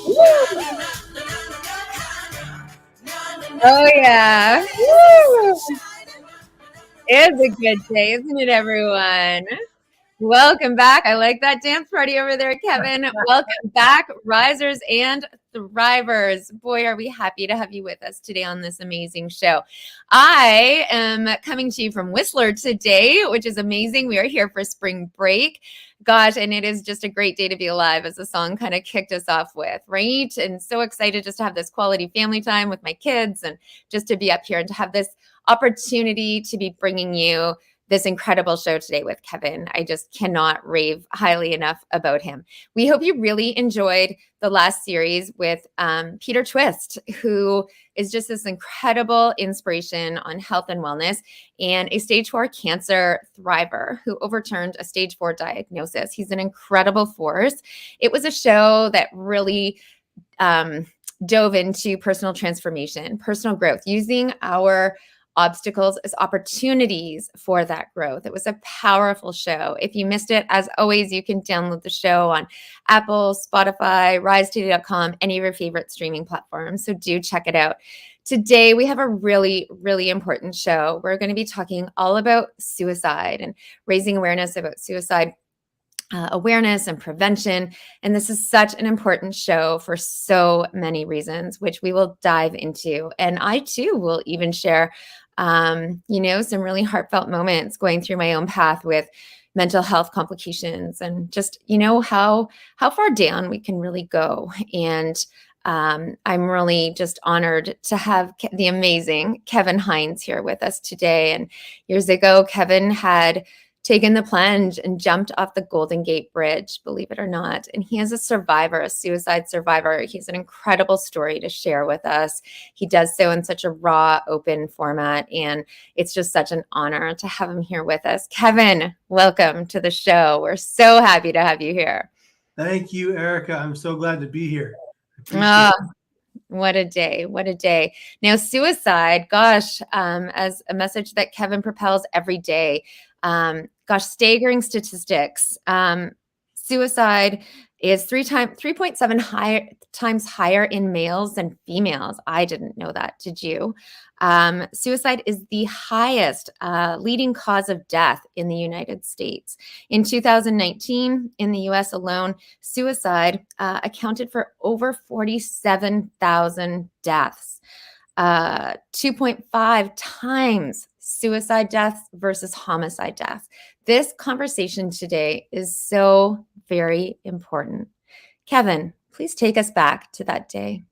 Woo! Oh, yeah. Woo! It's a good day, isn't it, everyone? Welcome back. I like that dance party over there, Kevin. Welcome back, risers and thrivers. Boy, are we happy to have you with us today on this amazing show. I am coming to you from Whistler today, which is amazing. We are here for spring break. Gosh, and it is just a great day to be alive, as the song kind of kicked us off with, right? And so excited just to have this quality family time with my kids and just to be up here and to have this opportunity to be bringing you this incredible show today with Kevin. I just cannot rave highly enough about him. We hope you really enjoyed the last series with Peter Twist, who is just this incredible inspiration on health and wellness and a stage 4 cancer thriver who overturned a stage 4 diagnosis. He's an incredible force. It was a show that really dove into personal transformation, personal growth, using our obstacles as opportunities for that growth. It was a powerful show. If you missed it, as always, you can download the show on Apple, Spotify, RISE TODAY.com, any of your favorite streaming platforms. So do check it out. Today, we have a really, really important show. We're going to be talking all about suicide and raising awareness about suicide. Awareness and prevention. And this is such an important show for so many reasons, which we will dive into. And I too will even share, some really heartfelt moments going through my own path with mental health complications and just, how far down we can really go. And I'm really just honored to have the amazing Kevin HINES here with us today. And years ago, Kevin had taken the plunge and jumped off the Golden Gate Bridge, believe it or not. And he is a survivor, a suicide survivor. He's an incredible story to share with us. He does so in such a raw, open format. And it's just such an honor to have him here with us. Kevin, welcome to the show. We're so happy to have you here. Thank you, Erica. I'm so glad to be here. What a day. What a day. Now, suicide, gosh, as a message that Kevin propels every day. Staggering statistics. Suicide is 3.7 times higher in males than females. I didn't know that. Did you? Suicide is the highest leading cause of death in the United States. In 2019, in the US alone, suicide accounted for over 47,000 deaths, 2.5 times suicide deaths versus homicide deaths. This conversation today is so very important. Kevin, please take us back to that day.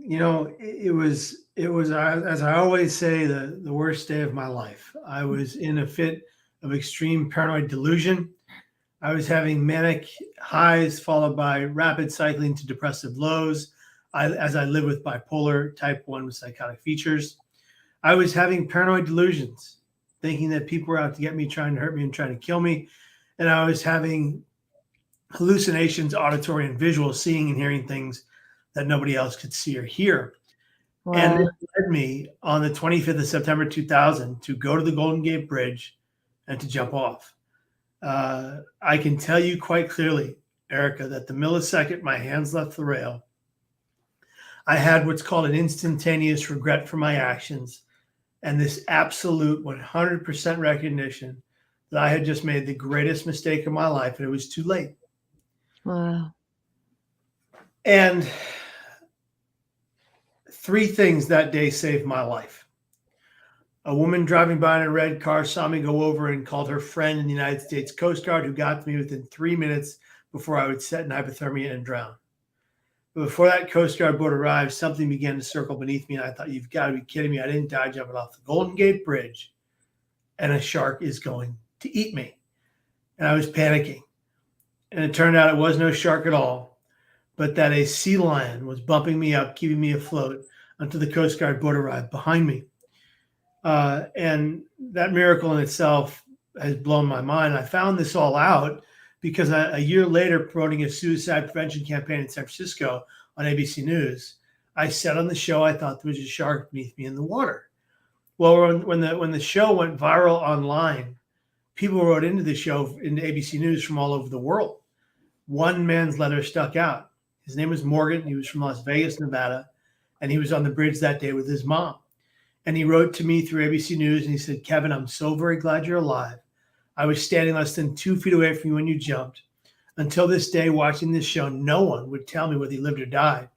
It was, as I always say, the worst day of my life. I was in a fit of extreme paranoid delusion. I was having manic highs followed by rapid cycling to depressive lows, as I live with bipolar type 1 with psychotic features. I was having paranoid delusions, thinking that people were out to get me, trying to hurt me and trying to kill me. And I was having hallucinations, auditory and visual, seeing and hearing things that nobody else could see or hear. Wow. And it led me on the 25th of September, 2000 to go to the Golden Gate Bridge and to jump off. I can tell you quite clearly, Erica, that the millisecond my hands left the rail, I had what's called an instantaneous regret for my actions and this absolute 100% recognition that I had just made the greatest mistake of my life and it was too late. Wow. And 3 things that day saved my life. A woman driving by in a red car saw me go over and called her friend in the United States Coast Guard, who got to me within 3 minutes before I would set in hypothermia and drown. But before that Coast Guard boat arrived, something began to circle beneath me, and I thought, you've got to be kidding me. I didn't die jumping off the Golden Gate Bridge, and a shark is going to eat me. And I was panicking. And it turned out it was no shark at all, but that a sea lion was bumping me up, keeping me afloat until the Coast Guard boat arrived behind me. And that miracle in itself has blown my mind. I found this all out because a year later, promoting a suicide prevention campaign in San Francisco on ABC News, I said on the show I thought there was a shark beneath me in the water. Well, when the show went viral online, people wrote into the show, into ABC News from all over the world. one man's letter stuck out. His name was Morgan. He was from Las Vegas, Nevada, and he was on the bridge that day with his mom. And he wrote to me through ABC News, and he said, Kevin, I'm so very glad you're alive. I was standing less than 2 feet away from you when you jumped. Until this day, watching this show, no one would tell me whether he lived or died.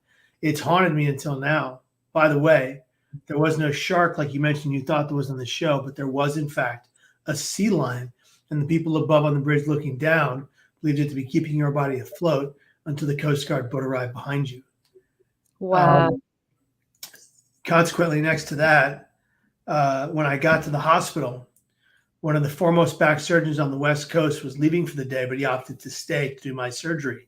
It's haunted me until now. By the way, there was no shark like you mentioned you thought there was on the show, but there was, in fact, a sea lion, and the people above on the bridge looking down believed it to be keeping your body afloat until the Coast Guard boat arrived behind you. Wow. Consequently, next to that, when I got to the hospital, one of the foremost back surgeons on the West Coast was leaving for the day, but he opted to stay to do my surgery,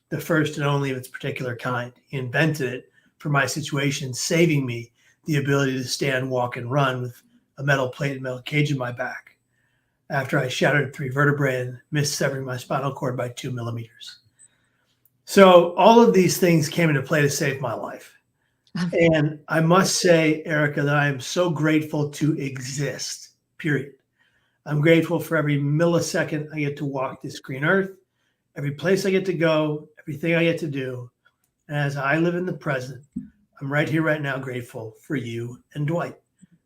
the first and only of its particular kind. He invented it for my situation, saving me the ability to stand, walk, and run with a metal plate and metal cage in my back after I shattered 3 vertebrae and missed severing my spinal cord by 2 millimeters. So all of these things came into play to save my life. And I must say, Erica, that I am so grateful to exist, period. I'm grateful for every millisecond I get to walk this green earth, every place I get to go, everything I get to do. And as I live in the present, I'm right here, right now, grateful for you and Dwight,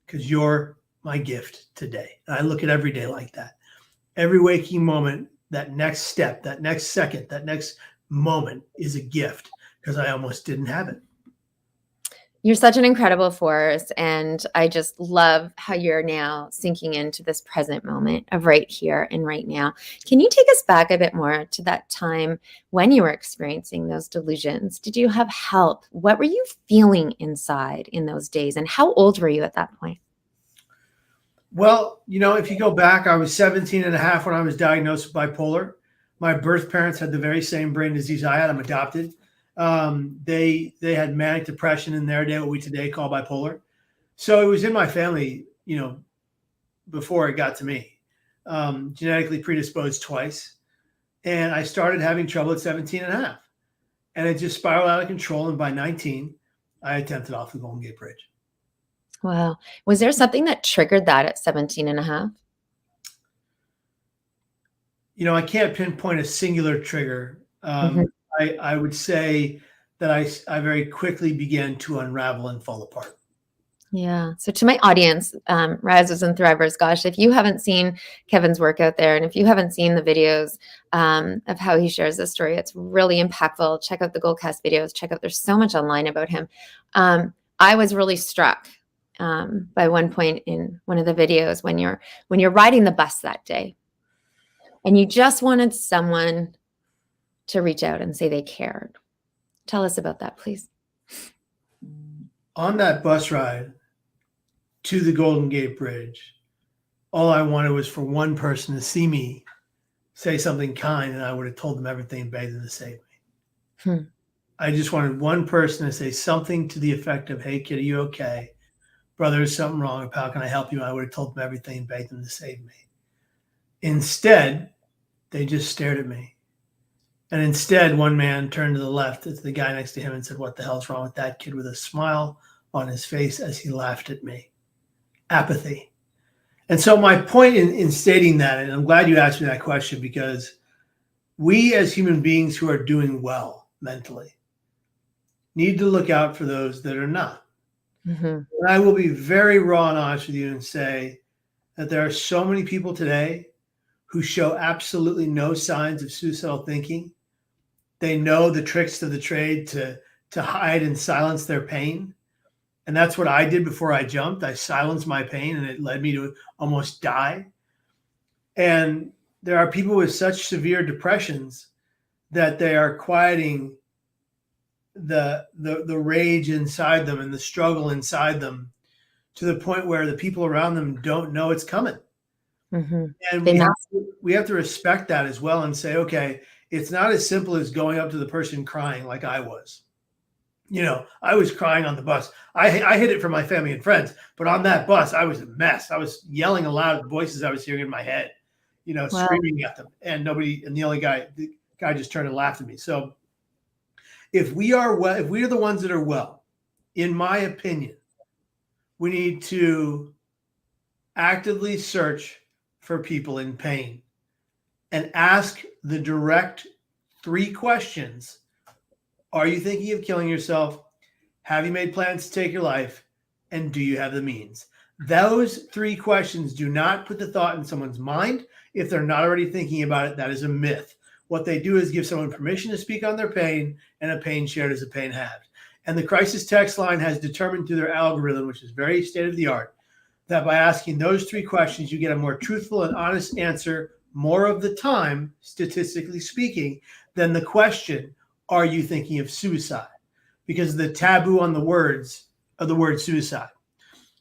because you're my gift today. And I look at every day like that. Every waking moment, that next step, that next second, that next moment is a gift because I almost didn't have it. You're such an incredible force, and I just love how you're now sinking into this present moment of right here and right now. Can you take us back a bit more to that time when you were experiencing those delusions? Did you have help? What were you feeling inside in those days, and how old were you at that point? Well, if you go back, I was 17 and a half when I was diagnosed with bipolar. My birth parents had the very same brain disease I had. I'm adopted. They had manic depression in their day, what we today call bipolar. So it was in my family, before it got to me, genetically predisposed twice. And I started having trouble at 17 and a half. And it just spiraled out of control. And by 19, I attempted off the Golden Gate Bridge. Wow. Was there something that triggered that at 17 and a half? I can't pinpoint a singular trigger. I would say that I very quickly began to unravel and fall apart. Yeah. So to my audience, risers and thrivers, gosh, if you haven't seen Kevin's work out there, and if you haven't seen the videos of how he shares this story, it's really impactful. Check out the Goldcast videos. There's so much online about him. I was really struck by one point in one of the videos when you're riding the bus that day, and you just wanted someone to reach out and say they cared. Tell us about that, please. On that bus ride to the Golden Gate Bridge, all I wanted was for one person to see me, say something kind, and I would have told them everything and begged them to save me. I just wanted one person to say something to the effect of, hey, kid, are you okay? Brother, is something wrong? Or pal, can I help you? I would have told them everything and begged them to save me. Instead, they just stared at me. And instead, one man turned to the left to the guy next to him and said, what the hell's wrong with that kid, with a smile on his face as he laughed at me. Apathy. And so my point in stating that, and I'm glad you asked me that question, because we as human beings who are doing well mentally need to look out for those that are not. And I will be very raw and honest with you and say that there are so many people today who show absolutely no signs of suicidal thinking. They know the tricks of the trade to hide and silence their pain. And that's what I did before I jumped. I silenced my pain, and it led me to almost die. And there are people with such severe depressions that they are quieting the rage inside them and the struggle inside them to the point where the people around them don't know it's coming. And we have to respect that as well and say, okay, it's not as simple as going up to the person crying like I was. I was crying on the bus. I hid it from my family and friends, but on that bus, I was a mess. I was yelling aloud at the voices I was hearing in my head, screaming at them, and the guy just turned and laughed at me. So if we are the ones that are well, in my opinion, we need to actively search for people in pain and ask the direct 3 questions. Are you thinking of killing yourself? Have you made plans to take your life? And do you have the means? Those 3 questions do not put the thought in someone's mind. If they're not already thinking about it, that is a myth. What they do is give someone permission to speak on their pain, and a pain shared is a pain halved. And the crisis text line has determined through their algorithm, which is very state of the art, that by asking those 3 questions, you get a more truthful and honest answer more of the time, statistically speaking, than the question, are you thinking of suicide? Because of the taboo on the words of the word suicide.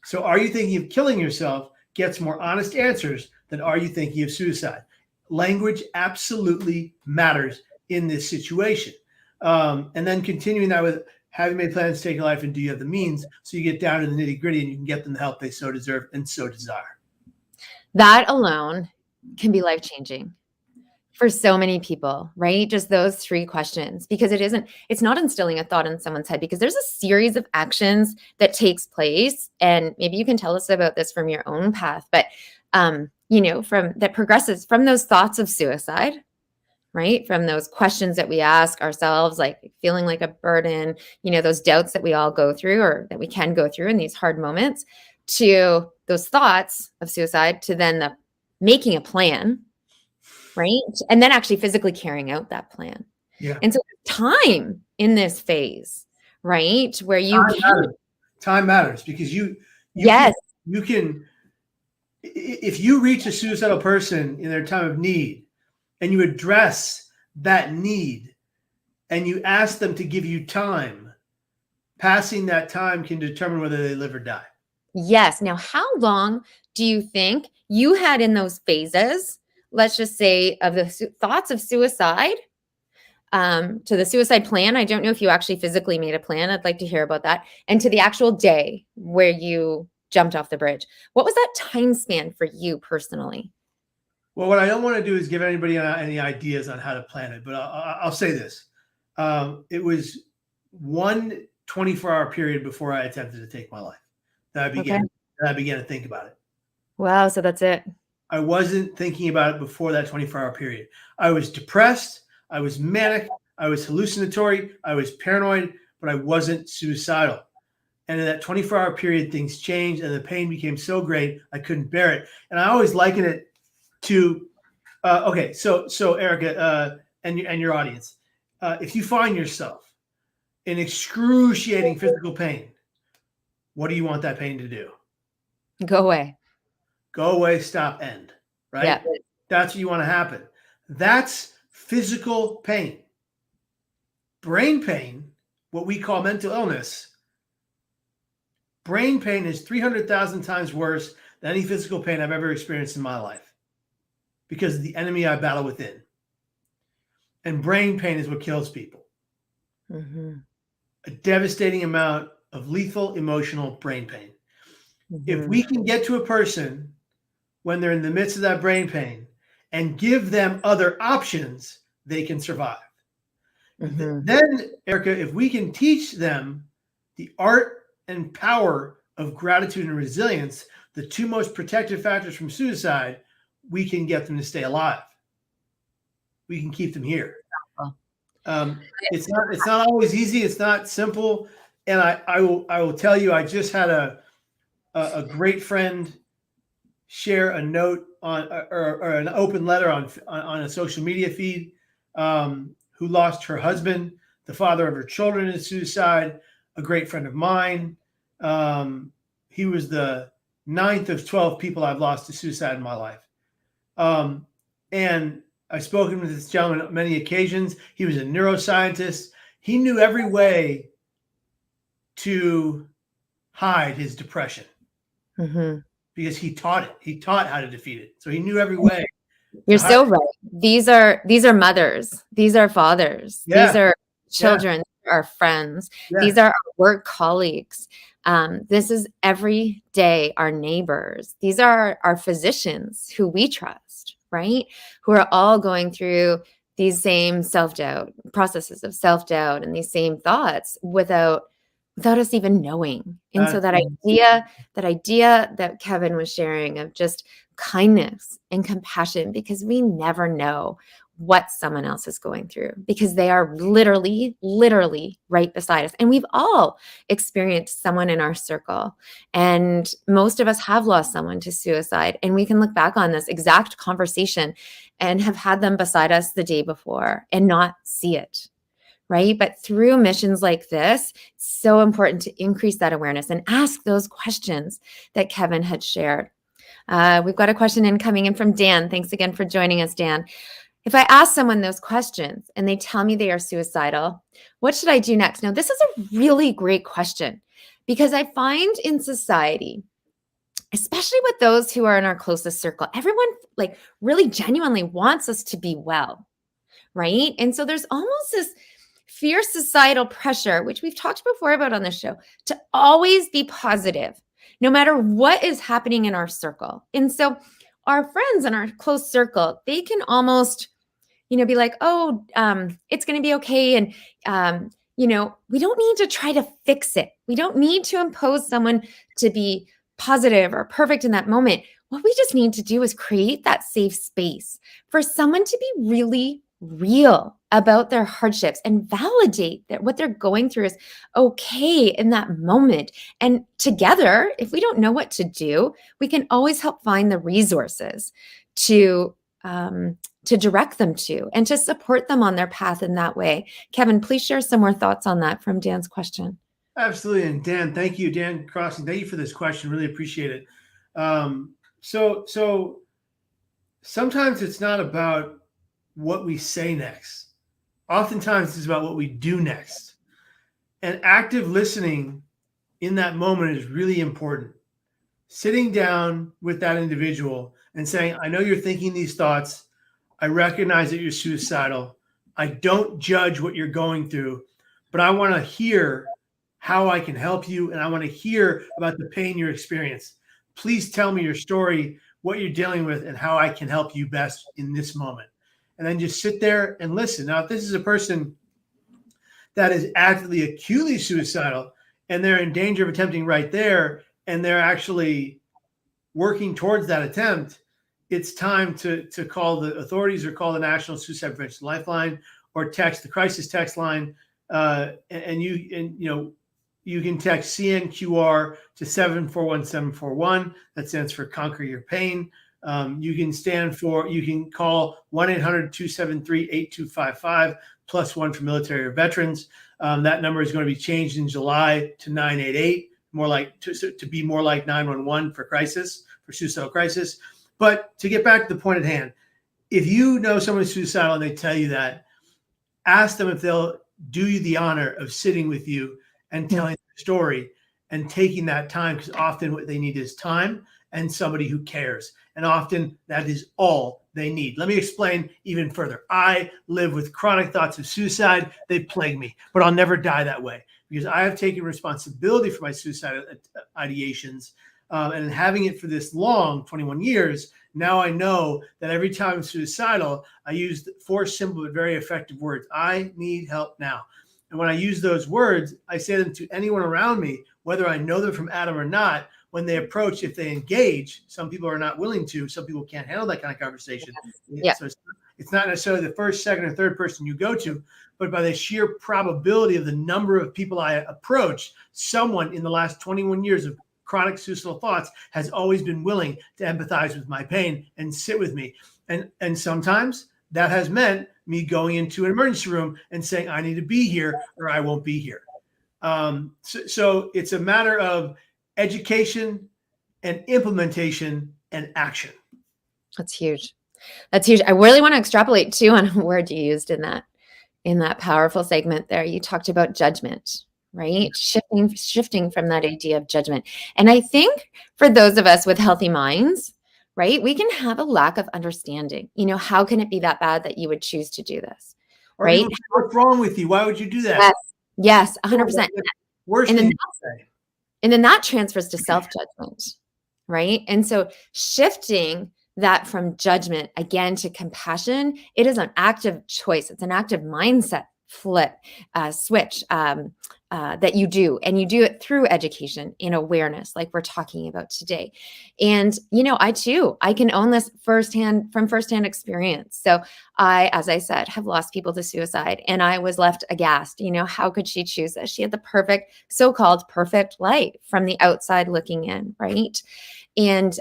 So are you thinking of killing yourself gets more honest answers than are you thinking of suicide? Language absolutely matters in this situation. And then continuing that with, have you made plans to take your life, and do you have the means? So you get down to the nitty gritty and you can get them the help they so deserve and so desire. That alone can be life-changing for so many people, right? Just those 3 questions, because it's not instilling a thought in someone's head, because there's a series of actions that takes place. And maybe you can tell us about this from your own path, but, from that progresses from those thoughts of suicide, right? From those questions that we ask ourselves, like feeling like a burden, those doubts that we all go through, or that we can go through in these hard moments, to those thoughts of suicide, to then the making a plan, right? And then actually physically carrying out that plan. Yeah. And so time in this phase, right? Where time matters because you yes. can, if you reach a suicidal person in their time of need and you address that need and you ask them to give you time, passing that time can determine whether they live or die. Yes. Now, how long do you think you had in those phases, let's just say, of the thoughts of suicide, to the suicide plan? I don't know if you actually physically made a plan. I'd like to hear about that. And to the actual day where you jumped off the bridge. What was that time span for you personally? Well, what I don't want to do is give anybody any ideas on how to plan it, but I'll say this. It was one 24-hour period before I attempted to take my life that I began to think about it. Wow. So that's it. I wasn't thinking about it before that 24-hour period. I was depressed. I was manic. I was hallucinatory. I was paranoid, but I wasn't suicidal. And in that 24-hour period, things changed and the pain became so great, I couldn't bear it. And I always liken it to, so Erica and your audience, if you find yourself in excruciating physical pain, what do you want that pain to do? Go away. Go away, stop, end, right? Yeah. That's what you want to happen. That's physical pain. Brain pain, what we call mental illness, brain pain is 300,000 times worse than any physical pain I've ever experienced in my life because of the enemy I battle within. And brain pain is what kills people. Mm-hmm. A devastating amount of lethal emotional brain pain. Mm-hmm. If we can get to a person when they're in the midst of that brain pain and give them other options, they can survive. Mm-hmm. Then, Erica, if we can teach them the art and power of gratitude and resilience, the 2 most protective factors from suicide, we can get them to stay alive. We can keep them here. It's not always easy. It's not simple. And I will tell you, I just had a great friend share a note on or an open letter on a social media feed, who lost her husband, the father of her children, in suicide. A great friend of mine. He was the 9th of 12 people I've lost to suicide in my life. And I've spoken with this gentleman on many occasions. He was a neuroscientist. He knew every way to hide his depression because he taught it. He taught how to defeat it. So he knew every way. You're so right. These are mothers. These are fathers. Yeah. These are children. These are our friends. Yeah. These are our work colleagues. This is every day our neighbors. These are our physicians who we trust, right? Who are all going through these same self-doubt, processes of self-doubt and these same thoughts without us even knowing. And so that idea that Kevin was sharing of just kindness and compassion, because we never know what someone else is going through, because they are literally right beside us. And we've all experienced someone in our circle. And most of us have lost someone to suicide. And we can look back on this exact conversation and have had them beside us the day before and not see it. Right? But through missions like this, it's so important to increase that awareness and ask those questions that Kevin had shared. We've got a question coming in from Dan. Thanks again for joining us, Dan. If I ask someone those questions and they tell me they are suicidal, what should I do next? Now, this is a really great question, because I find in society, especially with those who are in our closest circle, everyone like really genuinely wants us to be well, right? And so there's almost this fierce societal pressure, which we've talked before about on this show, to always be positive, no matter what is happening in our circle. And so our friends in our close circle, they can almost, be like, oh, it's going to be okay. And, we don't need to try to fix it. We don't need to impose someone to be positive or perfect in that moment. What we just need to do is create that safe space for someone to be really real about their hardships and validate that what they're going through is okay in that moment. And together, if we don't know what to do, we can always help find the resources to direct them to and to support them on their path in that way. Kevin, please share some more thoughts on that from Dan's question. Absolutely. And Dan, thank you, Dan Crossing. Thank you for this question. Really appreciate it. So sometimes it's not about what we say next. Oftentimes it's about what we do next. And active listening in that moment is really important. Sitting down with that individual and saying, I know you're thinking these thoughts. I recognize that you're suicidal. I don't judge what you're going through, but I want to hear how I can help you. And I want to hear about the pain you're experiencing. Please tell me your story, what you're dealing with, and how I can help you best in this moment. And then just sit there and listen. Now, if this is a person that is actively, acutely suicidal, and they're in danger of attempting right there, and they're actually working towards that attempt, it's time to call the authorities or call the National Suicide Prevention Lifeline or text the crisis text line. And you can text CNQR to 741741. That stands for Conquer Your Pain. You can call 1-800-273-8255 +1 for military or veterans. That number is going to be changed in July to 988, to be more like 911 for suicidal crisis. But to get back to the point at hand, if you know someone is suicidal and they tell you that, ask them if they'll do you the honor of sitting with you and telling the story and taking that time, because often what they need is time and somebody who cares. And often that is all they need. Let me explain even further. I live with chronic thoughts of suicide. They plague me, but I'll never die that way, because I have taken responsibility for my suicidal ideations. And having it for this long, 21 years, now I know that every time I'm suicidal, I use 4 simple but very effective words. I need help now. And when I use those words, I say them to anyone around me, whether I know them from Adam or not. When they approach, if they engage, some people are not willing to. Some people can't handle that kind of conversation. Yeah. So it's not necessarily the first, second, or third person you go to, but by the sheer probability of the number of people I approach, someone in the last 21 years of chronic suicidal thoughts has always been willing to empathize with my pain and sit with me. And sometimes that has meant me going into an emergency room and saying, I need to be here or I won't be here. So it's a matter of education and implementation and action. That's huge. That's huge. I really want to extrapolate too on a word you used in that powerful segment there. You talked about judgment, right? Shifting from that idea of judgment. And I think for those of us with healthy minds, right, we can have a lack of understanding. How can it be that bad that you would choose to do this? Or right? What's wrong with you? Why would you do that? Yes, 100%. Worst thing you say. And then that transfers to self-judgment, right? And so shifting that from judgment again to compassion, it is an active choice. It's an active mindset switch that you do, and you do it through education and awareness, like we're talking about today. And I can own this from firsthand experience. So I, as I said, have lost people to suicide, and I was left aghast. How could she choose this? She had the perfect, so-called perfect life from the outside looking in, right? And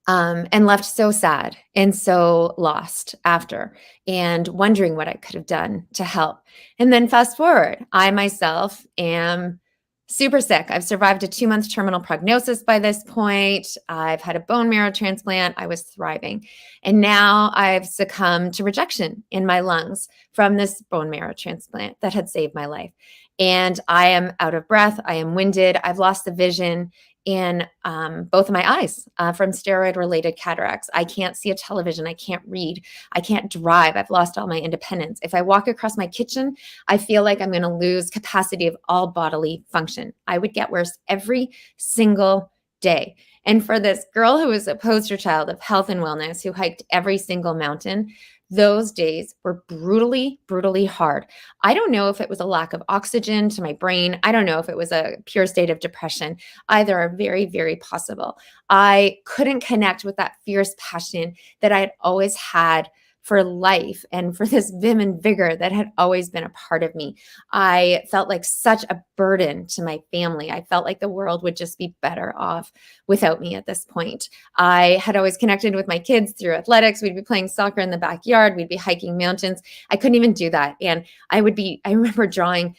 left so sad and so lost after, and wondering what I could have done to help. And then fast forward, I myself am super sick. I've survived a 2-month terminal prognosis by this point. I've had a bone marrow transplant. I was thriving. And now I've succumbed to rejection in my lungs from this bone marrow transplant that had saved my life. And I am out of breath. I am winded. I've lost the vision in both of my eyes from steroid-related cataracts. I can't see a television. I can't read. I can't drive. I've lost all my independence. If I walk across my kitchen, I feel like I'm going to lose capacity of all bodily function. I would get worse every single day. And for this girl who was a poster child of health and wellness, who hiked every single mountain, those days were brutally, brutally hard. I don't know if it was a lack of oxygen to my brain. I don't know if it was a pure state of depression. Either are very, very possible. I couldn't connect with that fierce passion that I had always had for life and for this vim and vigor that had always been a part of me. I felt like such a burden to my family. I felt like the world would just be better off without me at this point. I had always connected with my kids through athletics. We'd be playing soccer in the backyard. We'd be hiking mountains. I couldn't even do that. And I remember drawing,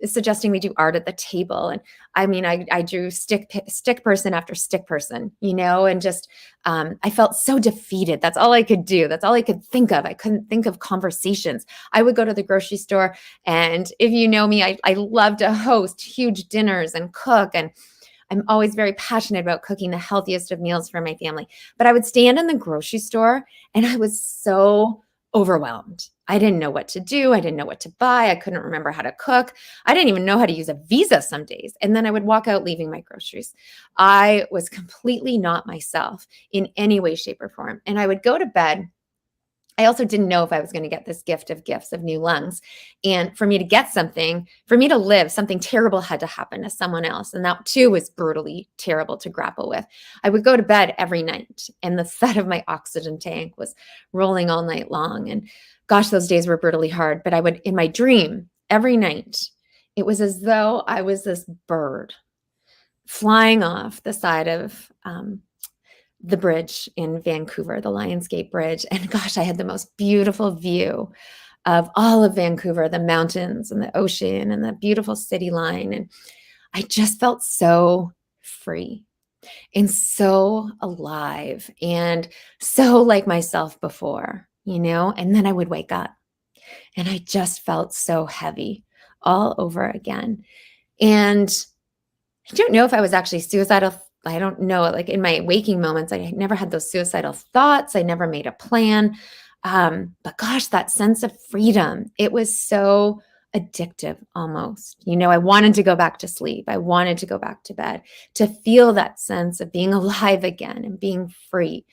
suggesting we do art at the table. And I drew stick person after stick person, and just, I felt so defeated. That's all I could do. That's all I could think of. I couldn't think of conversations. I would go to the grocery store, and if you know me, I love to host huge dinners and cook. And I'm always very passionate about cooking the healthiest of meals for my family. But I would stand in the grocery store, and I was so overwhelmed. I didn't know what to do. I didn't know what to buy. I couldn't remember how to cook. I didn't even know how to use a Visa some days. And then I would walk out leaving my groceries. I was completely not myself in any way, shape, or form. And I would go to bed. I also didn't know if I was going to get this gift of gifts of new lungs. And for me to get something, for me to live, something terrible had to happen to someone else. And that too was brutally terrible to grapple with. I would go to bed every night, and the thud of my oxygen tank was rolling all night long. And gosh, those days were brutally hard. But I would, in my dream, every night, it was as though I was this bird flying off the side of the bridge in Vancouver, the Lionsgate Bridge. And gosh, I had the most beautiful view of all of Vancouver, the mountains and the ocean and the beautiful city line. And I just felt so free and so alive and so like myself before, and then I would wake up and I just felt so heavy all over again. And I don't know if I was actually suicidal. I don't know. Like in my waking moments, I never had those suicidal thoughts. I never made a plan. But gosh, that sense of freedom, it was so addictive almost. I wanted to go back to sleep. I wanted to go back to bed to feel that sense of being alive again and being free,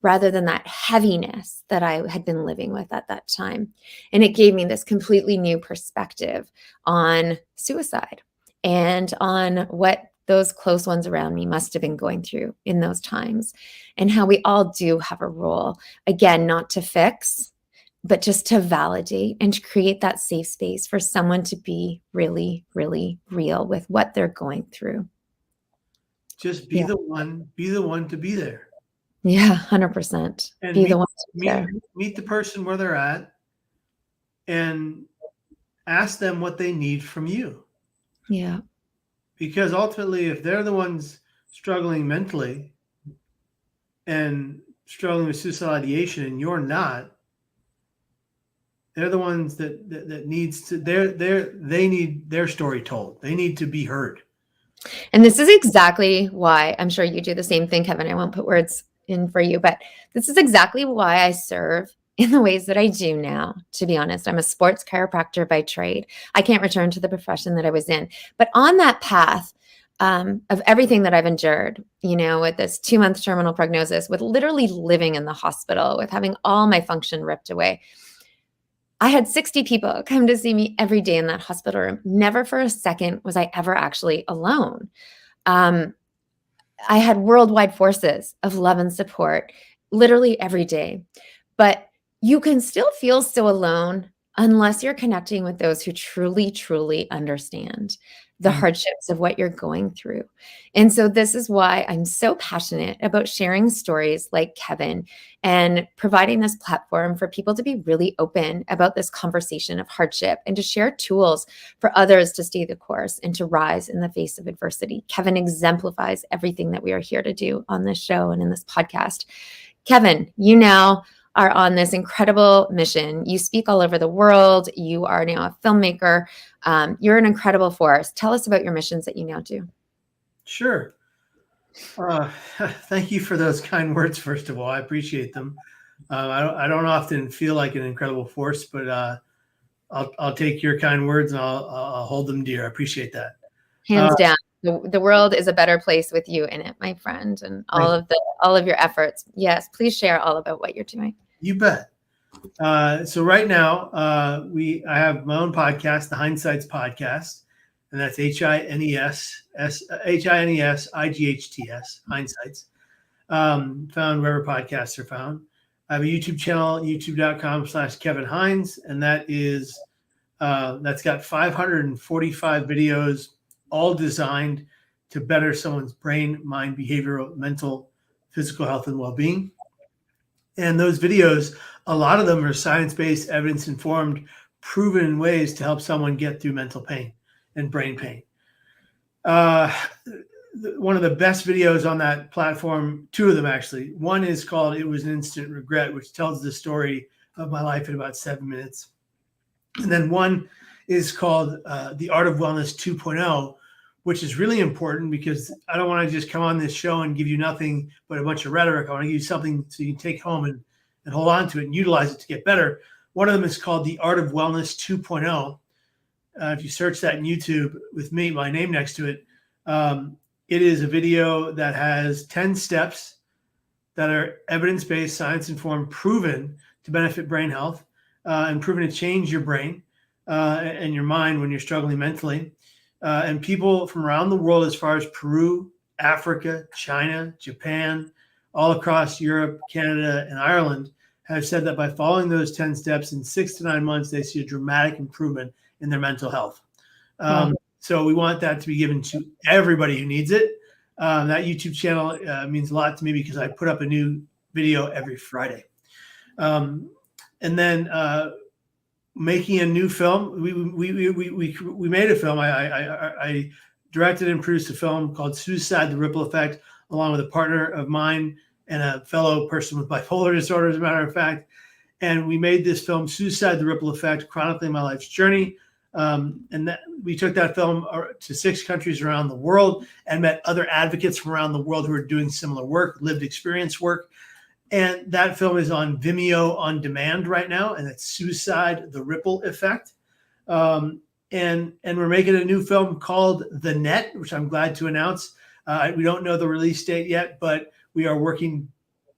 rather than that heaviness that I had been living with at that time. And it gave me this completely new perspective on suicide and on what those close ones around me must have been going through in those times, and how we all do have a role, again, not to fix, but just to validate and to create that safe space for someone to be really, really real with what they're going through. Just be the one to be there. Yeah, 100%. And be the one to be there. Meet the person where they're at and ask them what they need from you. Yeah. Because ultimately, if they're the ones struggling mentally and struggling with suicidal ideation and you're not, they're the ones that needs to, they need their story told. They need to be heard. And this is exactly why, I'm sure you do the same thing, Kevin. I won't put words in for you, but this is exactly why I serve in the ways that I do now. To be honest, I'm a sports chiropractor by trade. I can't return to the profession that I was in, but on that path of everything that I've endured, with this 2-month terminal prognosis, with literally living in the hospital, with having all my function ripped away, I had 60 people come to see me every day in that hospital room. Never for a second was I ever actually alone. Um, I had worldwide forces of love and support literally every day. But you can still feel so alone unless you're connecting with those who truly, truly understand the Mm. hardships of what you're going through. And so, this is why I'm so passionate about sharing stories like Kevin and providing this platform for people to be really open about this conversation of hardship and to share tools for others to stay the course and to rise in the face of adversity. Kevin exemplifies everything that we are here to do on this show and in this podcast. Kevin, you now are on this incredible mission. You speak all over the world. You are now a filmmaker. You're an incredible force. Tell us about your missions that you now do. Sure. Thank you for those kind words. First of all, I appreciate them. I don't often feel like an incredible force, but I'll take your kind words and I'll hold them dear. I appreciate that. Hands down, the world is a better place with you in it, my friend, and all of your efforts. Yes, please share all about what you're doing. You bet. So right now, I have my own podcast, the Hindsights Podcast, and that's HINES, Hindsights, found wherever podcasts are found. I have a YouTube channel, youtube.com/Kevin Hines, and that's got 545 videos, all designed to better someone's brain, mind, behavioral, mental, physical health, and well-being. And those videos, a lot of them are science-based, evidence-informed, proven ways to help someone get through mental pain and brain pain. One of the best videos on that platform, two of them actually. One is called "It Was an Instant Regret," which tells the story of my life in about 7 minutes. And then one is called "The Art of Wellness 2.0," which is really important because I don't want to just come on this show and give you nothing but a bunch of rhetoric. I want to give you something so you can take home and hold on to it and utilize it to get better. One of them is called "The Art of Wellness 2.0." If you search that in YouTube with me, my name next to it, it is a video that has 10 steps that are evidence-based, science-informed, proven to benefit brain health, and proven to change your brain and your mind when you're struggling mentally. And people from around the world, as far as Peru, Africa, China, Japan, all across Europe, Canada, and Ireland, have said that by following those 10 steps in 6 to 9 months, they see a dramatic improvement in their mental health. So we want that to be given to everybody who needs it. That YouTube channel means a lot to me because I put up a new video every Friday. And then making a new film. We made a film. I directed and produced a film called "Suicide: The Ripple Effect," along with a partner of mine and a fellow person with bipolar disorder, as a matter of fact. And we made this film, "Suicide: The Ripple Effect," chronicling my life's journey. And we took that film to 6 countries around the world and met other advocates from around the world who are doing similar work, lived experience work. And that film is on Vimeo on demand right now, and it's "Suicide: The Ripple Effect." And we're making a new film called "The Net," which I'm glad to announce. We don't know the release date yet, but we are working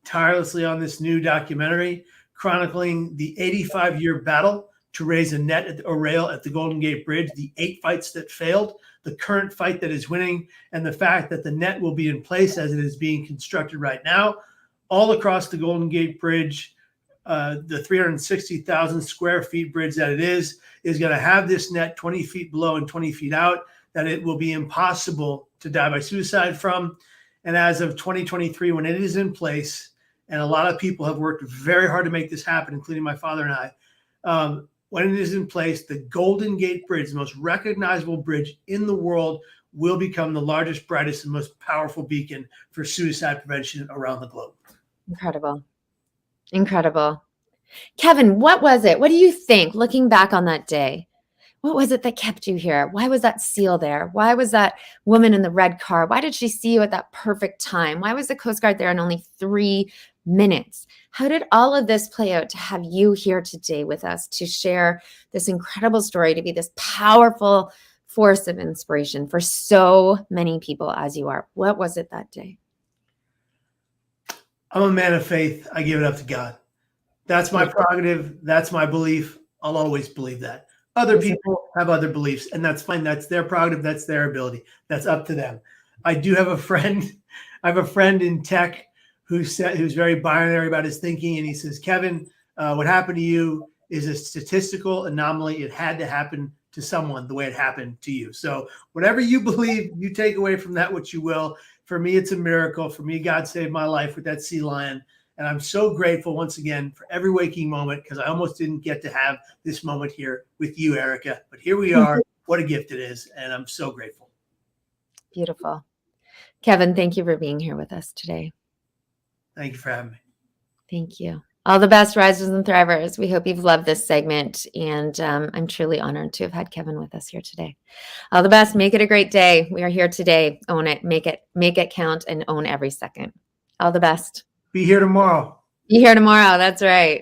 tirelessly on this new documentary chronicling the 85-year battle to raise a net or rail at the Golden Gate Bridge, the 8 fights that failed, the current fight that is winning, and the fact that the net will be in place as it is being constructed right now, all across the Golden Gate Bridge. The 360,000 square feet bridge that it is going to have this net 20 feet below and 20 feet out that it will be impossible to die by suicide from. And as of 2023, when it is in place, and a lot of people have worked very hard to make this happen, including my father and I, when it is in place, the Golden Gate Bridge, the most recognizable bridge in the world, will become the largest, brightest, and most powerful beacon for suicide prevention around the globe. Incredible. Incredible. Kevin, what was it? What do you think, looking back on that day? What was it that kept you here? Why was that seal there? Why was that woman in the red car? Why did she see you at that perfect time? Why was the Coast Guard there in only 3 minutes? How did all of this play out to have you here today with us to share this incredible story, to be this powerful force of inspiration for so many people as you are? What was it that day? I'm a man of faith. I give it up to God. That's my prerogative. That's my belief. I'll always believe that. Other people have other beliefs, and that's fine. That's their prerogative. That's their ability. That's up to them. I do have a friend. I have a friend in tech who's very binary about his thinking, and he says, Kevin, what happened to you is a statistical anomaly. It had to happen to someone the way it happened to you. So whatever you believe, you take away from that what you will. For me, it's a miracle. For me, God saved my life with that sea lion. And I'm so grateful once again for every waking moment, because I almost didn't get to have this moment here with you, Erica. But here we are. What a gift it is. And I'm so grateful. Beautiful. Kevin, thank you for being here with us today. Thank you for having me. Thank you. All the best, risers and thrivers. We hope you've loved this segment. And I'm truly honored to have had Kevin with us here today. All the best. Make it a great day. We are here today. Own it. Make it count, and own every second. All the best. Be here tomorrow. Be here tomorrow. That's right.